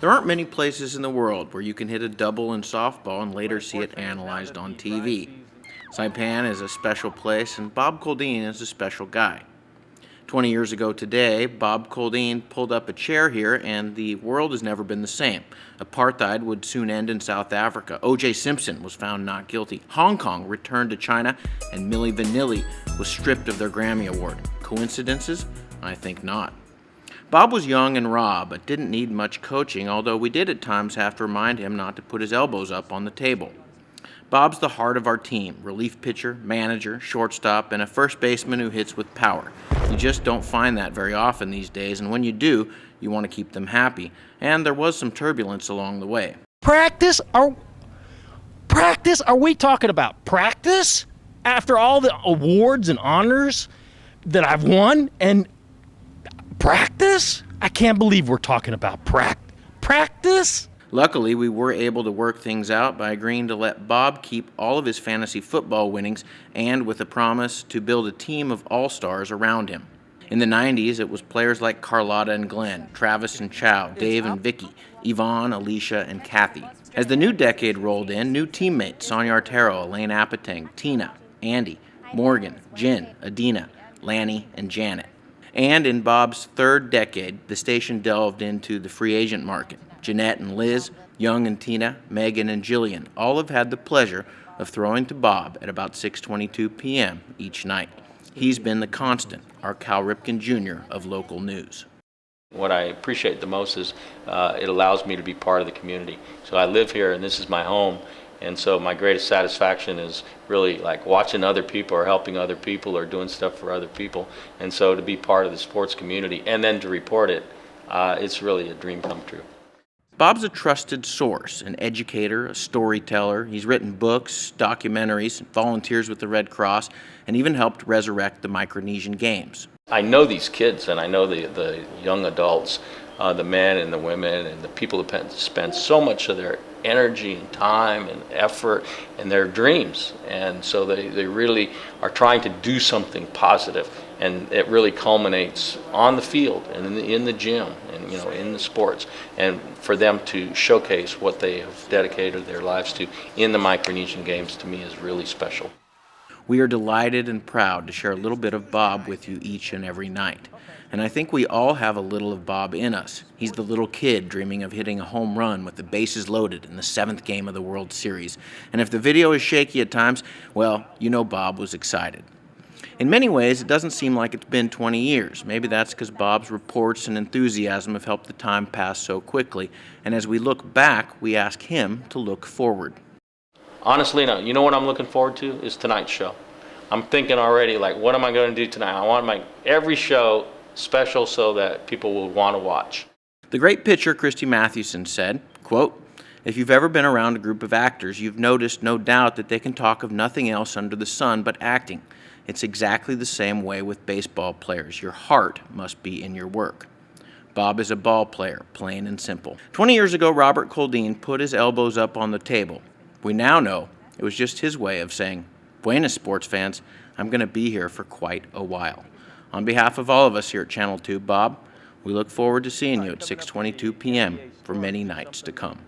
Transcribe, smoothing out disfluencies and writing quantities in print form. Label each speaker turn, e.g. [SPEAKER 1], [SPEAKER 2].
[SPEAKER 1] There aren't many places in the world where you can hit a double in softball and later see it analyzed on TV. Saipan is a special place, and Bob Coldeen is a special guy. 20 years ago today, Bob Coldeen pulled up a chair here, and the world has never been the same. Apartheid would soon end in South Africa. O.J. Simpson was found not guilty. Hong Kong returned to China, and Milli Vanilli was stripped of their Grammy Award. Coincidences? I think not. Bob was young and raw, but didn't need much coaching, although we did at times have to remind him not to put his elbows up on the table. Bob's the heart of our team, relief pitcher, manager, shortstop, and a first baseman who hits with power. You just don't find that very often these days, and when you do, you want to keep them happy. And there was some turbulence along the way.
[SPEAKER 2] Practice? Are we talking about practice? After all the awards and honors that I've won, and practice? I can't believe we're talking about practice?
[SPEAKER 1] Luckily, we were able to work things out by agreeing to let Bob keep all of his fantasy football winnings and with a promise to build a team of all-stars around him. In the 90s, it was players like Carlotta and Glenn, Travis and Chow, Dave and Vicky, Yvonne, Alicia, and Kathy. As the new decade rolled in, new teammates, Sonia Artero, Elaine Apateng, Tina, Andy, Morgan, Jen, Adina, Lanny, and Janet. And in Bob's third decade, the station delved into the free agent market. Jeanette and Liz, Young and Tina, Megan and Jillian all have had the pleasure of throwing to Bob at about 6:22 p.m. each night. He's been the constant, our Cal Ripken Jr. of local news.
[SPEAKER 3] What I appreciate the most is it allows me to be part of the community. So I live here and this is my home, and so my greatest satisfaction is really like watching other people or helping other people or doing stuff for other people. And so to be part of the sports community and then to report it, it's really a dream come true.
[SPEAKER 1] Bob's a trusted source, an educator, a storyteller. He's written books, documentaries, volunteers with the Red Cross, and even helped resurrect the Micronesian Games.
[SPEAKER 3] I know these kids, and I know the young adults, the men and the women, and the people that spend so much of their energy and time and effort and their dreams. And so they really are trying to do something positive. And it really culminates on the field and in the gym and in the sports. And for them to showcase what they have dedicated their lives to in the Micronesian Games, to me, is really special.
[SPEAKER 1] We are delighted and proud to share a little bit of Bob with you each and every night. And I think we all have a little of Bob in us. He's the little kid dreaming of hitting a home run with the bases loaded in the 7th game of the World Series. And if the video is shaky at times, well, you know Bob was excited. In many ways, it doesn't seem like it's been 20 years. Maybe that's because Bob's reports and enthusiasm have helped the time pass so quickly. And as we look back, we ask him to look forward.
[SPEAKER 3] Honestly, no. You know what I'm looking forward to is tonight's show. I'm thinking already, like, what am I going to do tonight? I want to make every show special so that people will want to watch.
[SPEAKER 1] The great pitcher Christy Mathewson said, quote, "If you've ever been around a group of actors, you've noticed, no doubt, that they can talk of nothing else under the sun but acting. It's exactly the same way with baseball players. Your heart must be in your work." Bob is a ball player, plain and simple. 20 years ago, Robert Coldeen put his elbows up on the table. We now know it was just his way of saying, "Buenas, sports fans, I'm going to be here for quite a while." On behalf of all of us here at Channel 2, Bob, we look forward to seeing you at 6:22 p.m. for many nights to come.